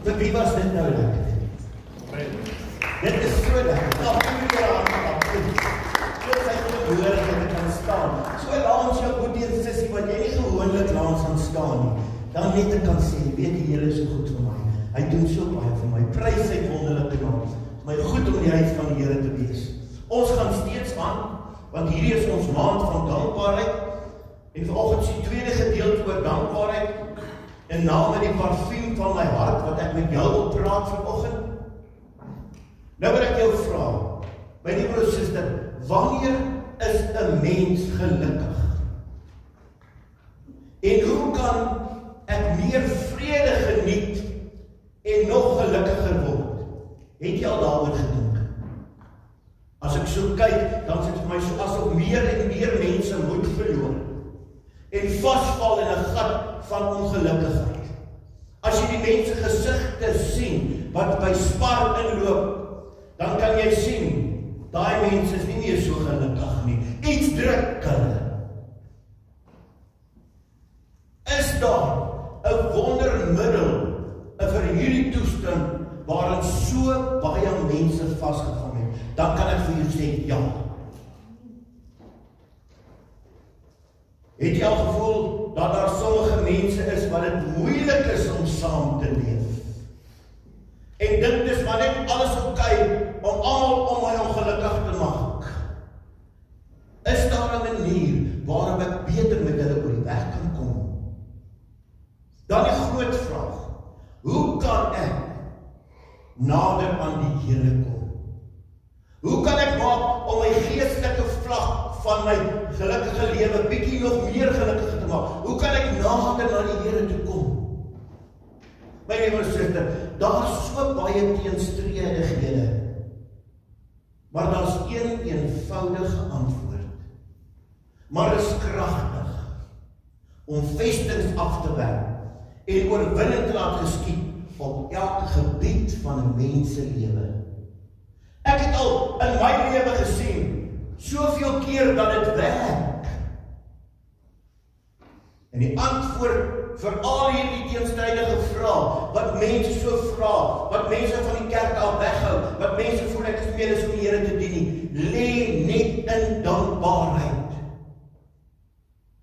Vir wie was dit nou lekker? Dit is so lekker. Nou, jy weer aan goed. So sy behoorlik dat ek kan staan. So langs jou goeie sussie wat jy nie gewoonlik langs gaan staan nie. Dan net ek kan sê, weet die Here is so goed vir my. Hy doen so baie vir my. Prys sy wonderlike naam. My goed om die huis van die Here te wees. Ons gaan steeds aan, want hierdie is ons maand van dankbaarheid. En vanoggend is die tweede gedeelte oor dankbaarheid. En nou met die parfuum van my hart, wat ek met jou wil praat vanoggend. Nou wil ek jou vra, my liewe suster, wanneer is 'n mens gelukkig? En hoe kan ek meer vrede geniet en nog gelukkiger word? Het jy al daaroor gedink? As ek so kyk, dan is dit vir my so asof meer en meer mense moed verloor en vasval in 'n gat van ongelukkigheid. As jy die mense gesigte sien wat by Spar inloop, dan kan jy sien, daai mense is nie meer so gelukkig nie. Iets druk hulle. Is daar 'n wondermiddel vir hierdie toestand waarin so baie mense vasgevang het? Dan kan ek vir jou sê ja. Het jy al gevoel dat daar sommige mense is wat dit moeilik is om saam te leef? En dit is maar net alles oukei om almal om my ongelukkig te maak. Is daar 'n manier waarop ek beter met hulle oor die weg kan kom? Dan die groot vraag, hoe kan ek nader aan die Here kom? Hoe kan ek maak om my geestelike vlak van my gelukkige lewe bietjie nog meer gelukkig te maak? Hoe kan ek nader na die Here toe kom? My liewe suster, daar is so baie teenstrydighede. Maar daar is een eenvoudige antwoord. Maar is kragtig om vestings af te werk en oorwinning te laat geskied op elke gebied van 'n mens se lewe. Ek het al in my lewe gesien, soveel keer dat dit werk. En die antwoord vir al hierdie teenstrydige vrae, wat mense so vra, wat mense van die kerk af weghou, wat mense voel ek is meer as om die Here te dien nie, lê net in dankbaarheid.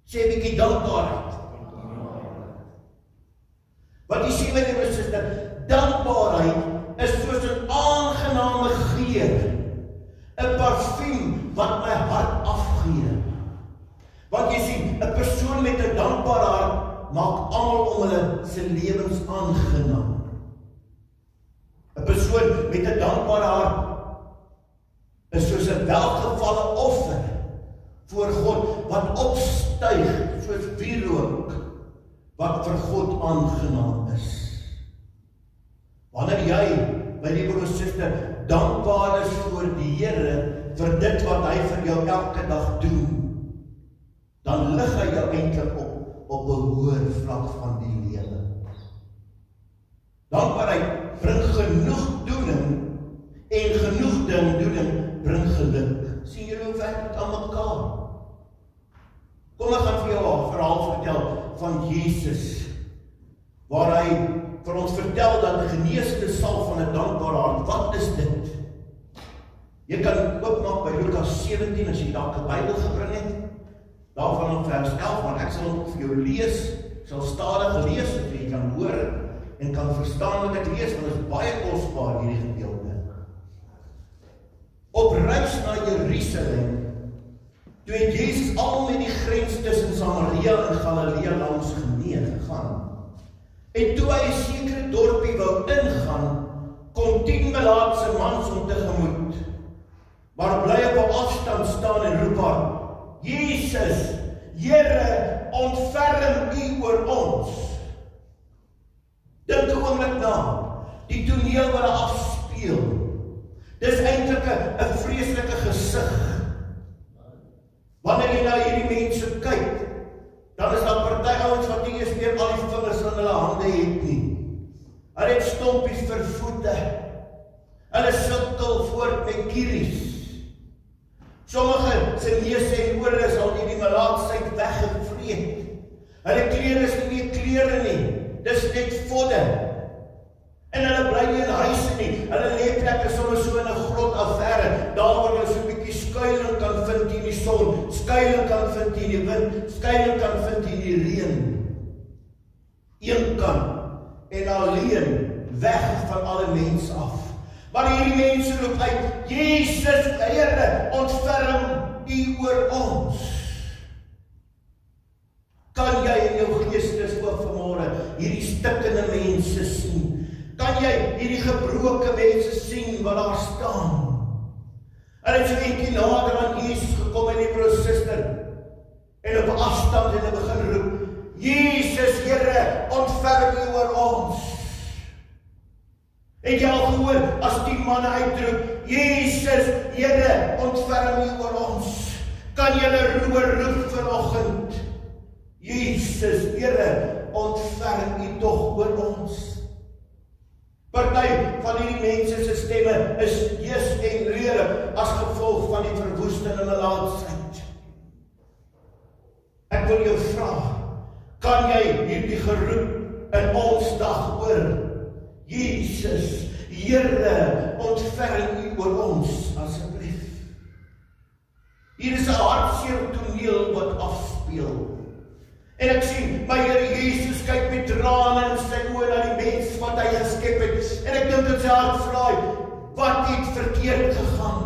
Sê 'n bietjie dankbaarheid. Wat jy sê, my liewe suster, dankbaarheid is soos 'n aangename geur, 'n parfuum wat my hart afgee. Want jy sien, 'n persoon met 'n dankbare hart maak almal om hulle se lewens aangenaam. 'n Persoon met 'n dankbare hart is soos 'n welgevalle offer voor God wat opstyg soos wierook wat vir God aangenaam is. Wanneer jy, my liewe suster, dankbaar is voor die Here vir dit wat hy vir jou elke dag doen, dan lig hy jou eintlik op 'n hoër vlak van die lewe. Dankbaarheid bring genoegdoening en genoegdoening bring geluk. Sien julle hoe werk dit aan mekaar? Kom ek gaan vir jou 'n verhaal vertel van Jesus, waar hy vir ons vertel dat 'n geneesde salf van 'n dankbare hart, wat is dit? Jy kan oopmaak by Lukas 17 as jy dalk 'n Bybel gebring het, daarvan op vers 11, maar ek sal hom vir jou lees, ek sal stadig lees, sodat jy kan hoor en kan verstaan wat ek lees, want dit is baie kosbaar hierdie gedeelte. Op reis na Jerusalem, toe het Jesus al met die grens tussen Samaria en Galilea langs gegaan. En toe hy 'n sekere dorpie wou ingaan, kom 10 melaatse mans hom tegemoet. Maar bly op 'n afstand staan en roep haar: Jesus, Here, ontferm U oor ons. Dink 'n oomblik na, die toneel wat daar afspeel. Dis eintlik 'n vreeslike gesig. Wanneer jy na hierdie mense kyk, dan is daar party ouens wat nie eens meer al die vingers in hulle hande het nie. Hulle het stompies vir voete. Hulle sukkel voort met kieries. Sommige se neuse en ore is al die melaatsheid weggevreet. Hulle klere is nie meer klere nie. Dis net vodde. En hulle bly nie in huise nie. Hulle lê plekke soms so in 'n grot affære, daar waar hulle so 'n bietjie skuiling kan vind in die son, skuiling kan vind in die wind, skuiling kan vind in die reën. Eenkant en alleen weg van alle mense af. Maar hierdie mense roep uit, Jesus, Here, ontferm U oor ons. Kan jy in jou geestesoog vanmôre hierdie stikkende mense sien? Kan jy hierdie gebroke mense sien wat daar staan? Hulle het so eentjie nader aan Jesus gekom en die broersuster en op afstand en hulle begin roep, Jesus, Here, ontferm U oor ons. Het jy al gehoor as die manne uitroep, Jesus, Here, ontferm U oor ons? Kan julle roep vanoggend, Jesus, Here, ontferm U tog oor ons? Party van hierdie mense se stemme is hees en rede as gevolg van die verwoestende melaatsheid. Ek wil jou vra, kan jy hierdie geroep in ons dag hoor? Jesus, Here, ontferm U oor ons, asseblief. Hier is 'n hartseer toneel wat afspeel. En ek sien, my Here Jesus kyk met trane in sy oë na die mens wat hy geskep het. En ek dink in sy hart vra, wat het verkeerd gegaan?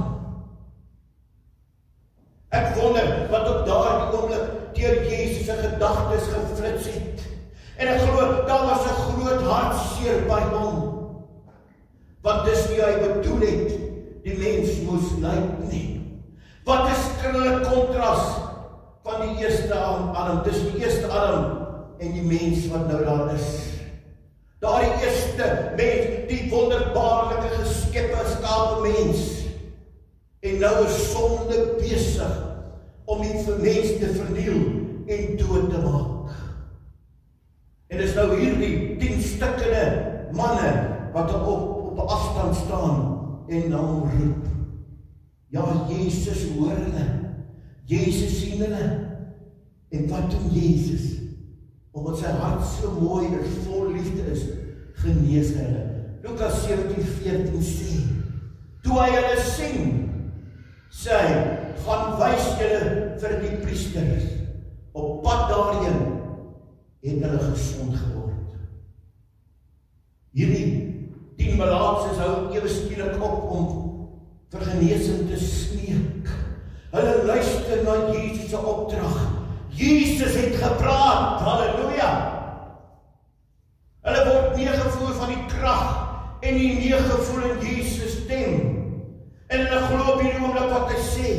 Ek wonder wat op daardie oomblik deur Jesus se gedagtes geflits het. En ek glo, daar was 'n groot hartseer by hom. Want dis nie hy bedoel het, die mens moes lyk nie. Wat 'n skrikkelike kontras van die eerste Adam, dis die eerste Adam en die mens wat nou daar is. Daardie eerste mens, die wonderbaarlike geskeppe, skape mens. En nou is sonde besig om die mens te verniel en dood te maak. En dis nou hierdie 10 stikkende manne wat op afstand staan en na hom roep. Ja, Jesus hoor hulle. Jesus sien hulle. En wat doen Jesus? Omdat sy hart so mooi en vol liefde is, genees hulle. Lukas 17:14 sê, toe hy hulle sien, sê hy, gaan wys julle vir die priesters. Op pad daarheen het hulle gesond geword. Hierdie 10 melaatses hou ewe skielik op om vir genesing te smeek. Hulle luister na Jesus se opdrag. Jesus het gepraat, halleluja. Hulle word meegevoer van die krag en die meegevoel in Jesus stem. En hulle glo op hierdie oomblik wat hy sê.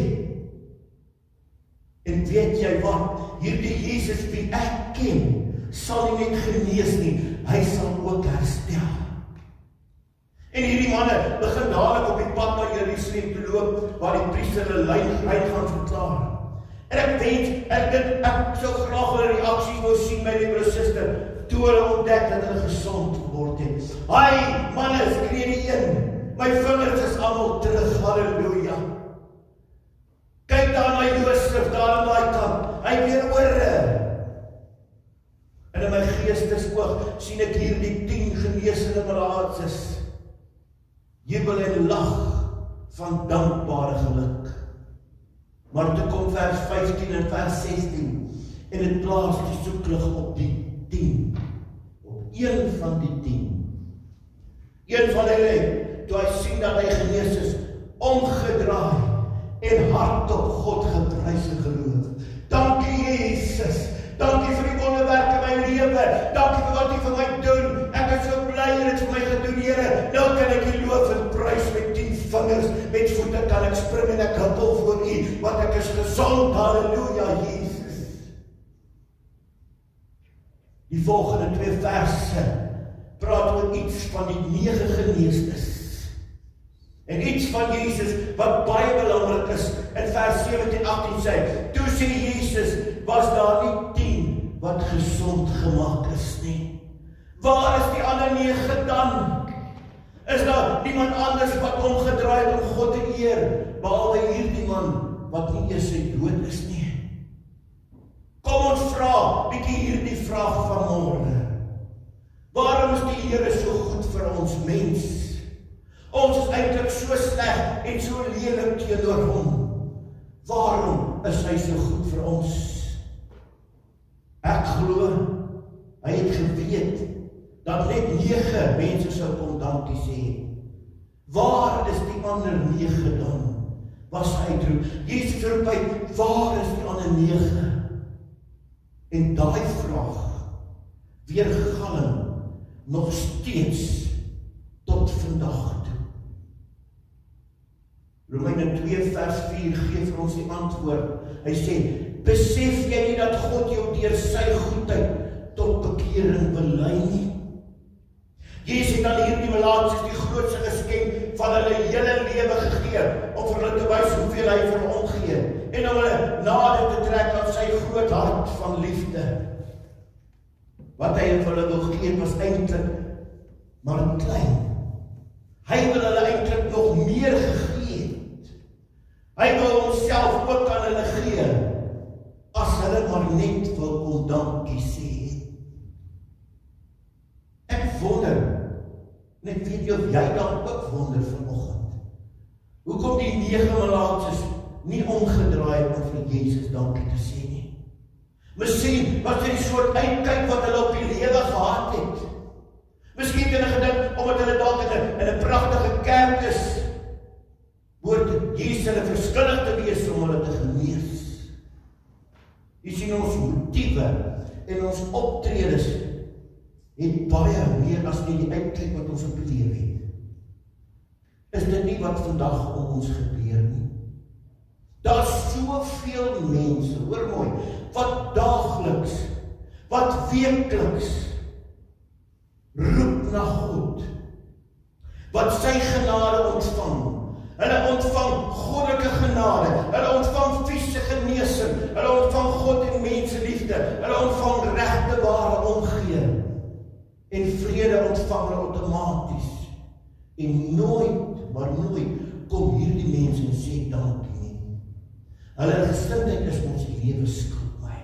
En weet jy wat? Hierdie Jesus wie ek ken, sal nie net genees nie, hy sal ook herstel. En hierdie manne begin dadelik op die pad na Jerusalem te loop, waar die priester hulle lyn gaan verklaar. En ek weet, ek sou graag 'n reaksie wou sien by die broersuster, toe hulle ontdek dat hulle gesond geword het. Hy, manne, skree die een, my vingers is almal terug, halleluja. Kyk daar na Josef, daar aan daai kant, hy weer ore. En in my geestesoog sien ek hier die 10 genesende melaatses. Jubel en lag van dankbare geluk. Maar toe kom vers 15 en vers 16 en het plaas die soeklig op die 10. Op een van die 10. Een van hulle, toe hy sien dat hy genees is, omgedraai en hardop God geprys en geloof. Dankie Jesus, dankie vir die wonderwerke in my lewe, dankie vir wat U vir my doen. Ek is so bly en dit vir my gedoen, Here. Nou kan ek U loof en prys met 10 vingers, met voete kan ek spring en ek huppel voor U, want ek is gesond, halleluja, Jesus. Die volgende 2 verse praat oor iets van die 9 geneestes. En iets van Jesus wat baie belangrik is, in vers 17-18 sê, toe sê Jesus, was daar nie 10 wat gesond gemaak is nie. Waar is die ander 9 dan? Is daar niemand anders wat omgedraai het om God te eer, behalwe hierdie man, wat nie eers sy dood is nie? Kom ons vra, bietjie hierdie vraag vanmôre. Waarom is die Here so goed vir ons mens? Ons is eintlik so sleg en so lelik teenoor hom. Waarom is hy so goed vir ons? Ek glo, hy het geweet, dat net 9 mense sou kom dankie sê. Waar is die ander 9 dan? Was hy uitroep. Jesus roep uit, waar is die ander 9? En daai vraag, weergalm, nog steeds, tot vandag toe. Romeine 2 vers 4 gee vir ons die antwoord. Hy sê, besef jy nie dat God jou deur sy goedheid tot bekering belei nie? Jesus het aan hierdie melaatses die grootste geskenk van hulle hele lewe gegee, om vir hulle te wys hoeveel hy vir hom gee, en om hulle nader te trek aan sy groot hart van liefde. Wat hy vir hulle wil gee, was eintlik maar klein. Hy wil hulle eintlik nog meer gegee het. Hy wil homself ook aan hulle gee, as hulle maar net wil kom dankie sê. Ek wonder, net weet jy of jy dan ook wonder vanoggend, hoekom die 9 melaatses nie omgedraai om vir Jesus dankie te sê nie. Miskien was dit 'n soort uitkyk wat hulle op die lewe gehad het. Miskien het hulle gedink, omdat hulle dalk in 'n pragtige kerk is, behoort Jesus hulle verskillig te wees om hulle te genees. Jy sien, ons motiewe en ons optredes het baie meer as nie die uitkyk wat ons op die lewe het. Is dit nie wat vandag om ons gebeur nie? Daar is soveel mense, hoor mooi, wat daagliks, wat wekeliks roep na God, wat sy genade ontvang. Hulle ontvang goddelike genade, hulle ontvang fisiese genesing, hulle ontvang God en menseliefde, hulle ontvang regte ware omgee, en vrede ontvang hulle outomaties. En nooit, maar nooit, kom hierdie mense en sê dankie nie. Hulle gesindheid is ons lewe skuld my.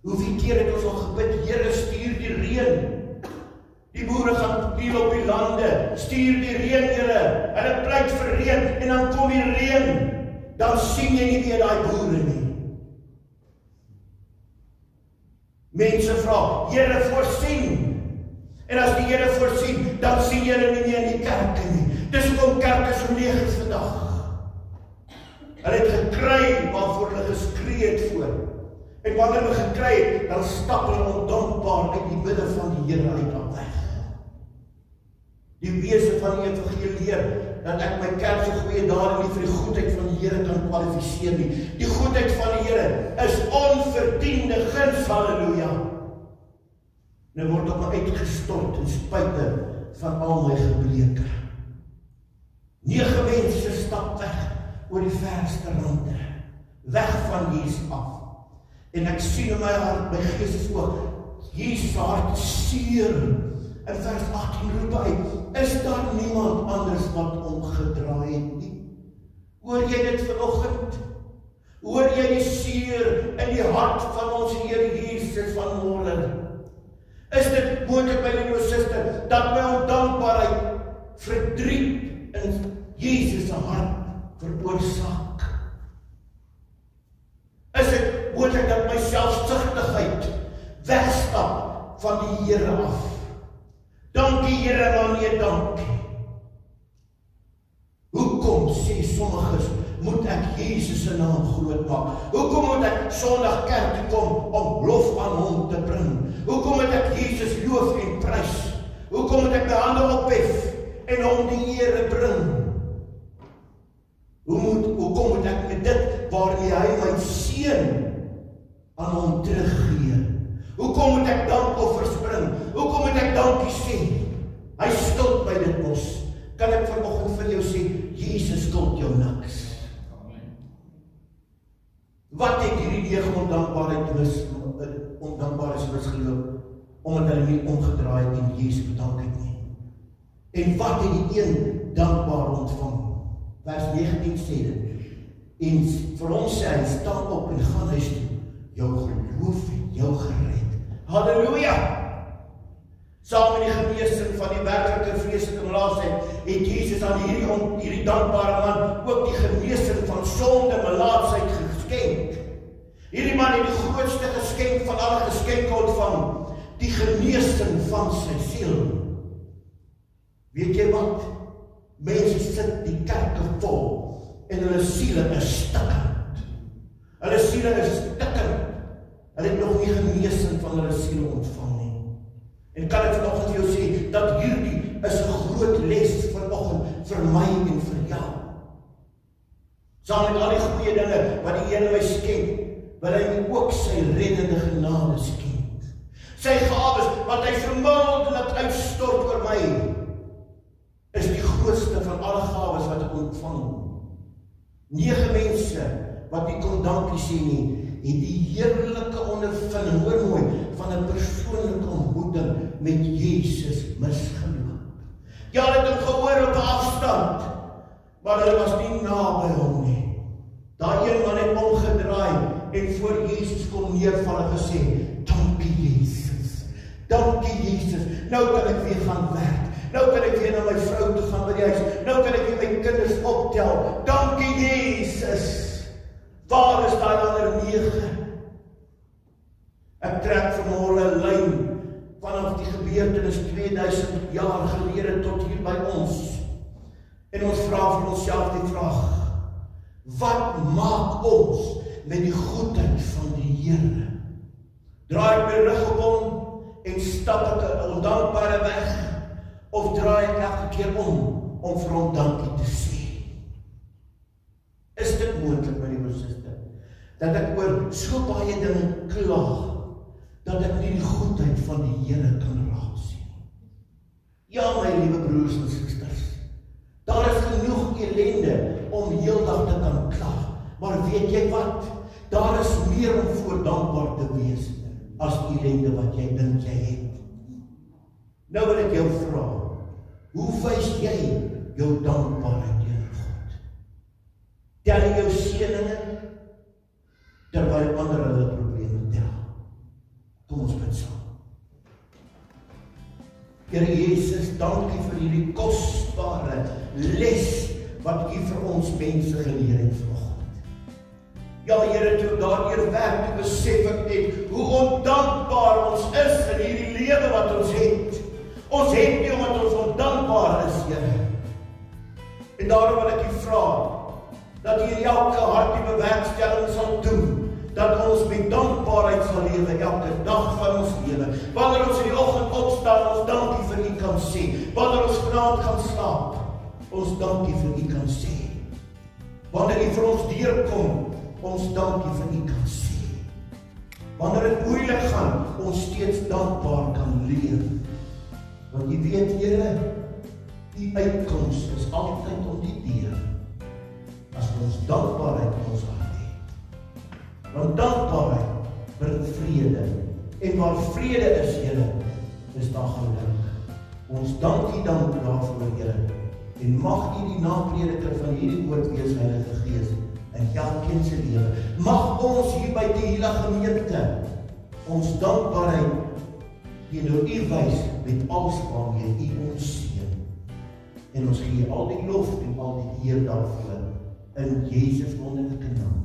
Hoeveel keer het ons al gebid, Here, stuur die reën. Die boere gaan peel op die lande, stuur die reën, Here. Hulle pleit vir reën, en dan kom die reën. Dan sien jy nie weer daai boere nie. Mense vra, Here, voorsien. En as die Here voorsien, dan sien jy hulle nie meer in die kerke nie. Dis hoekom kerke so leeg is vandag. Hulle het gekry waarvoor hulle geskree het voor. En wanneer hulle gekry het, dan stap hulle ondankbaar uit die midde van die Here uit al weg. Die wese van die evangelie leer, dat ek my kerk so goeie dade nie vir die goedheid van die Here kan kwalifiseer nie. Die goedheid van die Here is onverdiende guns, halleluja. Nou word op my uitgestort in spyte van al my gebreke. 9 mense stap weg oor die verste rande, weg van Jesus af. En ek sien in my hart, my gees is ook, Jesus hart seer. In vers 18 roep hy, is daar niemand anders wat omgedraai het nie? Hoor jy dit vanoggend? Hoor jy die seer in die hart van ons Here Jesus vanmôre? Is dit moontlik, my liewe suster, dat my ondankbaarheid verdriet in Jesus se hart veroorsaak? Is dit moontlik dat my selfsugtigheid wegstap van die Here af? Dankie Here, maar nee dankie. Hoekom sê sommiges, moet ek Jesus se naam groot maak? Hoekom moet ek Sondag kerk toe kom om lof aan hom te bring? Hoekom moet ek Jesus loof en prys? Hoekom moet ek my hande ophef en hom die ere bring? Hoekom moet ek met dit waarmee hy my seën aan hom teruggee? Hoekom moet ek dankoffers bring? Hoekom moet ek dankie sê? Hy skuld my dit mos. Kan ek vanoggend vir jou sê, hierdie 9 ondankbaarheid misgeloop, omdat hulle nie omgedraai het en Jesus bedank het nie. En wat het die een dankbaar ontvang? Vers 19 sê dit. En vir hom sê hy, staan op en gaan huis toe. Jou geloof het jou gered. Halleluja! Saam met die genesing van die werklike vreeslike melaatheid het Jesus aan hierdie dankbare man ook die genesing van sonde melaatsheid geskenk. Hierdie man het die grootste geskenk van alle geskenke ontvang, die genesing van sy siel. Weet jy wat? Mense sit die kerke vol en hulle siele is stikkend. Hulle siele is stikkend. Hulle het nog nie genesing van hulle siele ontvang nie. En kan ek vanoggend vir jou sê, dat hierdie is 'n groot les vanoggend vir my en vir jou. Saam met al die goeie dinge wat die Here my skenk, wil hy my ook sy reddende genade skenk. Sy gawes wat hy vermildelik uitstort oor my, is die grootste van alle gawes wat ek ontvang. 9 mense wat nie kon dankie sê nie, het die heerlike ondervinding, hoor mooi, van 'n persoonlike ontmoeting met Jesus misgeloop. Ja, hulle het hom gehoor op 'n afstand, maar hulle was nie naby hom nie. Daai een man het omgedraai en voor Jesus kom neerval en gesê, dankie Jesus, dankie Jesus, nou kan ek weer gaan werk. Nou kan ek weer na my vrou toe gaan by die huis. Nou kan ek weer my kinders optel. Dankie Jesus. Waar is daai ander 9? Ek trek vanmôre 'n lyn vanaf die gebeurtenis 2000 jaar gelede tot hier by ons. En ons vra vir onsself die vraag: wat maak ons met die goedheid van die Here? Draai ek my rug op hom en stap ek 'n ondankbare weg? Of draai ek elke keer om vir hom dankie te sê? Is dit moontlik, my liewe suster, dat ek oor so baie dinge kla, dat ek nie die goedheid van die Here kan raak sien? Ja, my liewe broers en susters, daar is genoeg ellende om heeldag te kan kla, maar weet jy wat? Daar is meer om voor dankbaar te wees, as ellende wat jy dink jy het. Nou wil ek jou vra, hoe wys jy jou dankbaarheid teenoor God? Tel jy jou seëninge terwyl ander hulle probleme tel? Kom ons bid saam. Here Jesus, dankie vir hierdie kosbare les wat U vir ons mense geleer het vanoggend. Ja, Here, toe daardeur werk, toe besef ek net hoe ondankbaar ons is in hierdie lewe wat ons het. Ons het nie omdat ons ondankbaar is, Here. En daarom wil ek U vra, dat U in elke hart die bewerkstelling sal doen, dat ons met dankbaarheid sal lewe, elke dag van ons lewe. Wanneer ons in die oggend opstaan, ons dankie vir U kan sê. Wanneer ons vanaand gaan slaap, ons dankie vir U kan sê. Wanneer U vir ons deurkom, ons dankie vir U kan sê. Wanneer dit moeilik gaan, ons steeds dankbaar kan leef. Want jy weet, Here, die uitkoms is altyd om die deur, as ons dankbaarheid in ons hart het. Want dankbaarheid bring vrede, en waar vrede is, Here, is daar geluk. Ons dank U dan daarvoor, Here, en mag U die naprediker van hierdie woord wees, Heilige Gees, in elkeen se lewe. Mag ons hier by die hele gemeente ons dankbaarheid teenoor U wys met alles waarmee U ons seën. En ons gee al die lof en al die eer daarvoor in Jesus wonderlike naam.